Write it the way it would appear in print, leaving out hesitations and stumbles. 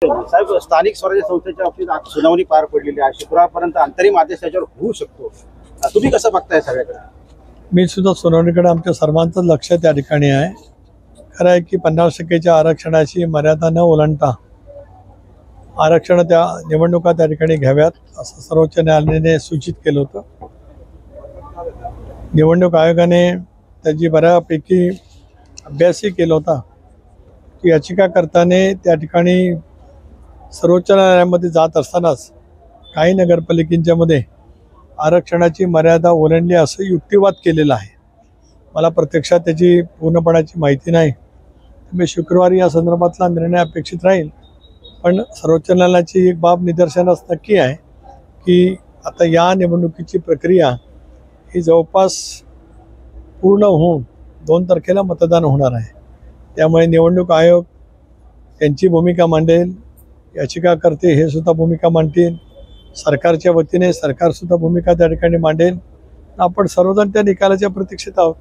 साहेब, स्थानिक स्वराज्य संस्थेच्या बाबतीत आज सुनावणी पार पडलेली आहे. शुक्रवारपर्यंत अंतरिम आदेश त्याच्यावर होऊ शकतो. तुम्ही कसं बघताय सगळ्याकडे? मी सुद्धा सुनावणीकडे आमच्या सर्वांचं लक्ष त्या ठिकाणी आहे. खरं आहे की 50%च्या आरक्षणाची मर्यादा न ओलांडता आरक्षण त्या निवडणुका त्या ठिकाणी घ्याव्यात असं सर्वोच्च न्यायालयाने सूचित केलं होतं. निवडणूक आयोगाने त्याची बऱ्यापैकी अभ्यासही केला होता की याचिकाकर्त्याने त्या ठिकाणी सर्वोच्च न्यायालयामध्ये जात असतानाच काही नगरपालिकांच्यामध्ये आरक्षणाची मर्यादा ओलांडली असं युक्तिवाद केलेला आहे. मला प्रत्यक्षात त्याची पूर्णपणाची माहिती नाही. मी शुक्रवारी या संदर्भातला निर्णय अपेक्षित राहील. पण सर्वोच्च न्यायालयाची एक बाब निदर्शनास नक्की आहे की आता या निवडणुकीची प्रक्रिया ही जवळपास पूर्ण होऊन 2 तारखेला मतदान होणार आहे. त्यामुळे निवडणूक आयोग त्यांची भूमिका मांडेल, याचिकाकर्ते हे सुद्धा भूमिका मांडतील, सरकारच्या वतीने सरकारसुद्धा भूमिका त्या ठिकाणी मांडेल. आपण सर्वजण त्या निकालाच्या प्रतीक्षेत आहोत.